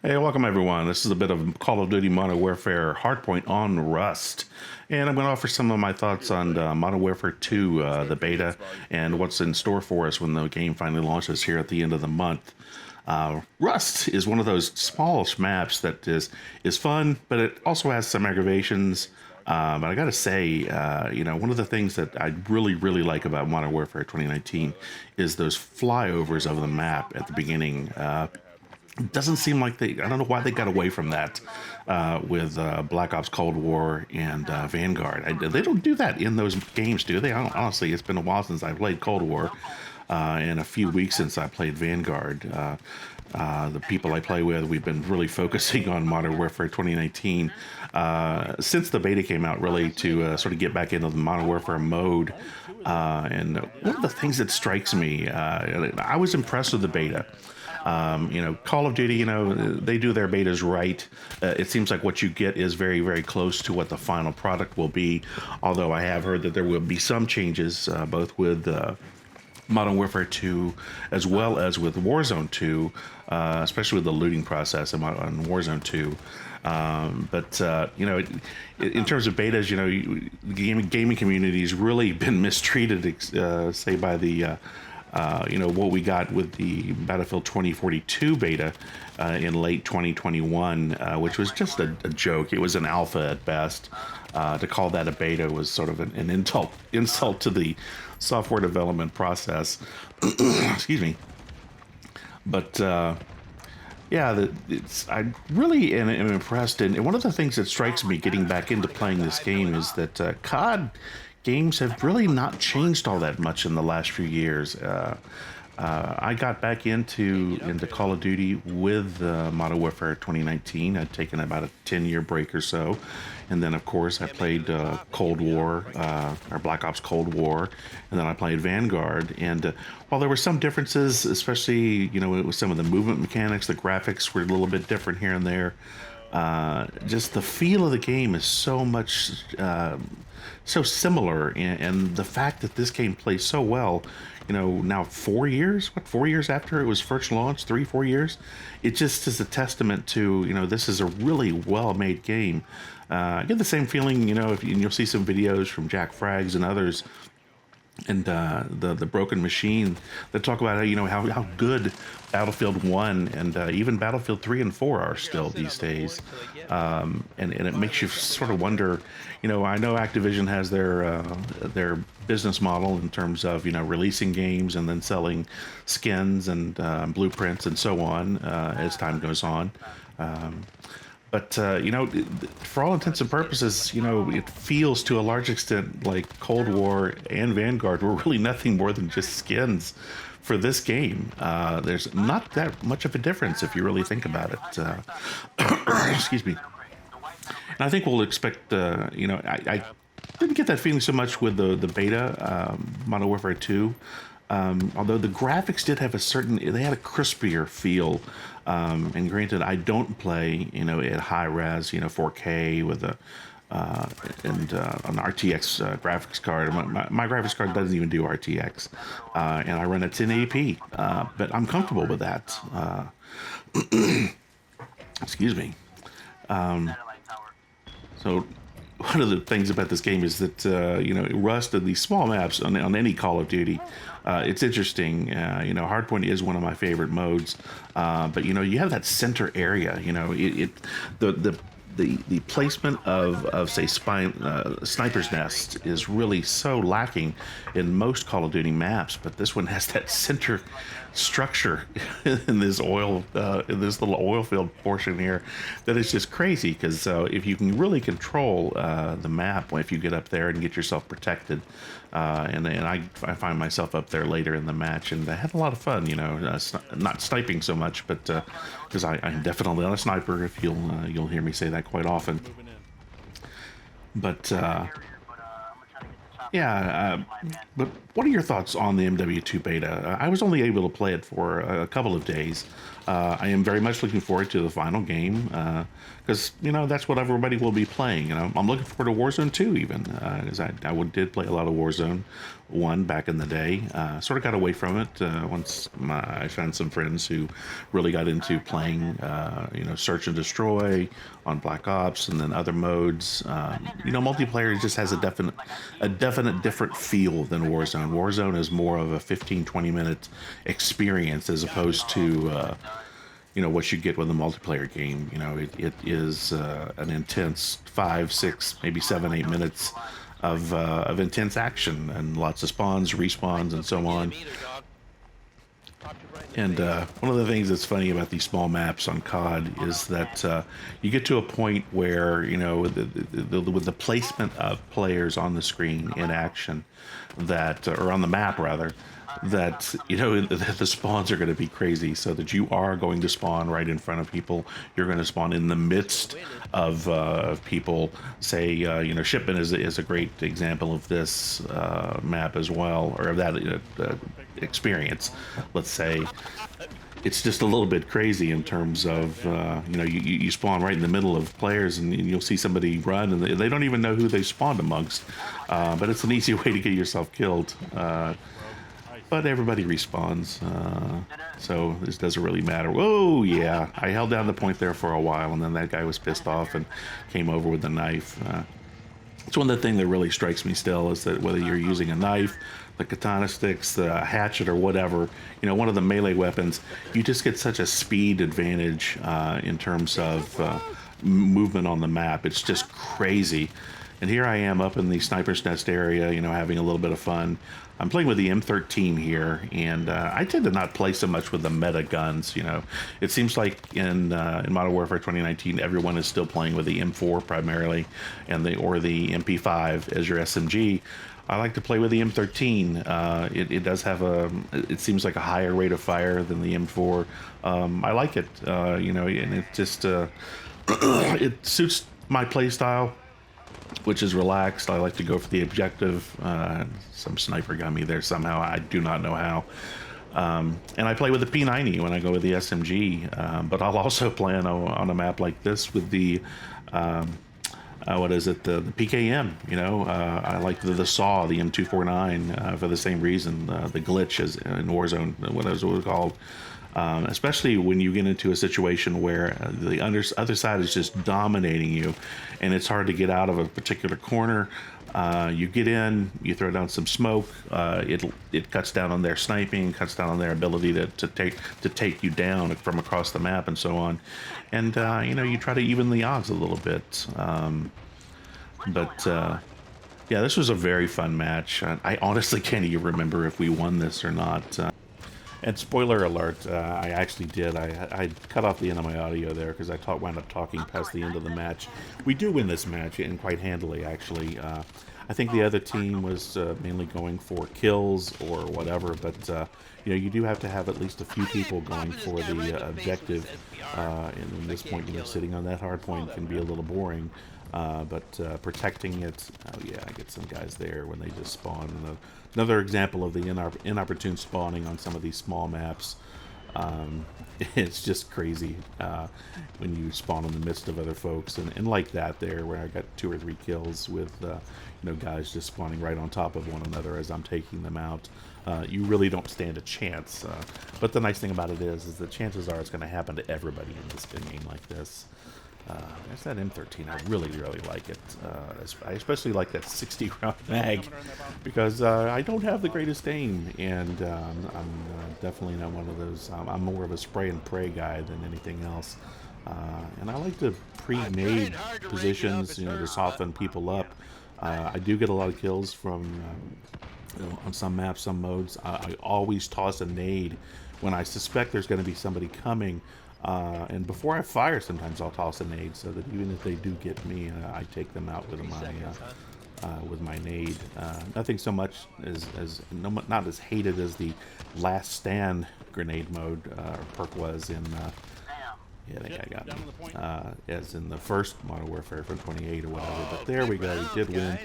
Hey, welcome everyone. This is a bit of Call of Duty Modern Warfare Hardpoint on Rust. And I'm going to offer some of my thoughts on Modern Warfare 2, the beta, and what's in store for us when the game finally launches here at the end of the month. Rust is one of those smallish maps that is fun, but it also has some aggravations. But I gotta say, one of the things that I really like about Modern Warfare 2019 is those flyovers of the map at the beginning. It doesn't seem like I don't know why they got away from that with Black Ops Cold War and Vanguard. They don't do that in those games, do they? Honestly, it's been a while since I played Cold War and a few weeks since I played Vanguard. The people I play with, we've been really focusing on Modern Warfare 2019 since the beta came out, really to sort of get back into the Modern Warfare mode. And one of the things that strikes me, I was impressed with the beta. Call of Duty, they do their betas right. It seems like what you get is very close to what the final product will be. Although I have heard that there will be some changes, both with Modern Warfare 2 as well as with Warzone 2, especially with the looting process on Warzone 2. In terms of betas, the gaming community has really been mistreated, say by the what we got with the Battlefield 2042 beta in late 2021, which was just a joke. It was an alpha at best. To call that a beta was sort of an insult to the software development process. Excuse me. But I really am impressed. And one of the things that strikes me getting back into playing this game is that COD games have really not changed all that much in the last few years. I got back into Call of Duty with Modern Warfare 2019. I'd taken about a 10-year break or so. And then, of course, I played Cold War, or Black Ops Cold War, and then I played Vanguard. And while there were some differences, especially, with some of the movement mechanics, the graphics were a little bit different here and there. Just the feel of the game is so similar, and the fact that this game plays so well, now 4 years, 4 years after it was first launched, 3-4 years, it just is a testament to, this is a really well-made game. I get the same feeling, you'll see some videos from Jack Frags and others, and the Broken Machine that talk about how good Battlefield 1 and even Battlefield 3 and 4 are still these days. And it makes you sort of wonder, I know Activision has their business model in terms of releasing games and then selling skins and blueprints and so on as time goes on. But, for all intents and purposes, it feels to a large extent like Cold War and Vanguard were really nothing more than just skins for this game. There's not that much of a difference if you really think about it. Excuse me. And I think we'll expect, I didn't get that feeling so much with the beta, Modern Warfare 2. Although the graphics did have they had a crispier feel. And granted, I don't play, at high res, 4K with an RTX graphics card. My graphics card doesn't even do RTX, and I run at 1080p. But I'm comfortable with that. Excuse me. So one of the things about this game is that Rust and these small maps on any Call of Duty, it's interesting. Hardpoint is one of my favorite modes, but you have that center area. The placement of say Sniper's Nest is really so lacking in most Call of Duty maps, but this one has that center structure in this little oil field portion here that is just crazy, because if you can really control the map if you get up there and get yourself protected, and I find myself up there later in the match, and I had a lot of fun, not sniping so much, but because I'm definitely not a sniper, if you'll hear me say that quite often. But Yeah, but what are your thoughts on the MW2 beta? I was only able to play it for a couple of days. I am very much looking forward to the final game because you know that's what everybody will be playing. And I'm looking forward to Warzone 2 even because did play a lot of Warzone 1 back in the day. Sort of got away from it once I found some friends who really got into playing, you know, Search and Destroy on Black Ops and then other modes. You know, multiplayer just has a definite different feel than Warzone. Warzone is more of a 15-20 minute experience as opposed to you know what you get with a multiplayer game. You know, it is an intense 5, 6, maybe 7, 8 minutes of intense action and lots of spawns, respawns, and so on. And one of the things that's funny about these small maps on COD is that you get to a point where, you know, with the placement of players on the screen in action, that or on the map rather, that you know the spawns are going to be crazy. So that you are going to spawn right in front of people. You're going to spawn in the midst of people. Say, you know, Shipment is a great example of this map as well, or of that experience. Let's say it's just a little bit crazy in terms of you know you spawn right in the middle of players and you'll see somebody run and they don't even know who they spawned amongst, but it's an easy way to get yourself killed. But everybody respawns, so this doesn't really matter. Whoa, yeah, I held down the point there for a while, and then that guy was pissed off and came over with a knife. It's one of the things that really strikes me still is that whether you're using a knife, the katana sticks, the hatchet, or whatever, you know, one of the melee weapons, you just get such a speed advantage in terms of movement on the map. It's just crazy. And here I am up in the Sniper's Nest area, you know, having a little bit of fun. I'm playing with the M13 here, and I tend to not play so much with the meta guns. You know, it seems like in Modern Warfare 2019, everyone is still playing with the M4 primarily, and the MP5 as your SMG. I like to play with the M13. It does have it seems like a higher rate of fire than the M4. I like it, you know, and it just it suits my play style, which is relaxed. I like to go for the objective. Some sniper got me there somehow. I do not know how. And I play with the P90 when I go with the SMG. But I'll also play on a map like this with the what is it? The PKM. You know, I like the SAW, the M249 for the same reason. The glitch is in Warzone, what it was called. Especially when you get into a situation where the other side is just dominating you and it's hard to get out of a particular corner. You get in, you throw down some smoke, it cuts down on their sniping, cuts down on their ability to take you down from across the map and so on. And you know, you try to even the odds a little bit. Yeah, this was a very fun match. I honestly can't even remember if we won this or not. And spoiler alert, I actually did. I cut off the end of my audio there because I wound up talking past the end of the match. We do win this match, and quite handily, actually. I think the other team was mainly going for kills or whatever, but you know, you do have to have at least a few people going for the objective. And at this point, you know, sitting on that hard point can be a little boring. But protecting it, oh yeah, I get some guys there when they just spawn. Another example of the inopportune spawning on some of these small maps. It's just crazy when you spawn in the midst of other folks, and like that there, where I got 2 or 3 kills with you know, guys just spawning right on top of one another as I'm taking them out. You really don't stand a chance. But the nice thing about it is that chances are it's going to happen to everybody in this game like this. There's that M13. I really like it. I especially like that 60-round mag because I don't have the greatest aim, and I'm definitely not one of those. I'm more of a spray and pray guy than anything else. And I like to pre-nade positions, you know, to soften people up. I do get a lot of kills from you know, on some maps, some modes. I always toss a nade when I suspect there's going to be somebody coming. And before I fire, sometimes I'll toss a nade so that even if they do get me, I take them out with my nade. Nothing so much not as hated as the Last Stand grenade mode perk was in. Yeah, that guy got me. As in the first Modern Warfare from 28 or whatever. But there we go. We did win.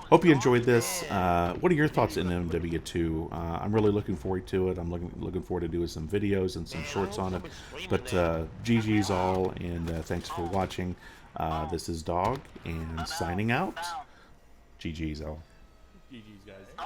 Hope you enjoyed this. What are your thoughts in MW2? I'm really looking forward to it. I'm looking forward to doing some videos and some shorts on it. But GG's all, and thanks for watching. This is Dog, and signing out. GG's all. GG's, guys.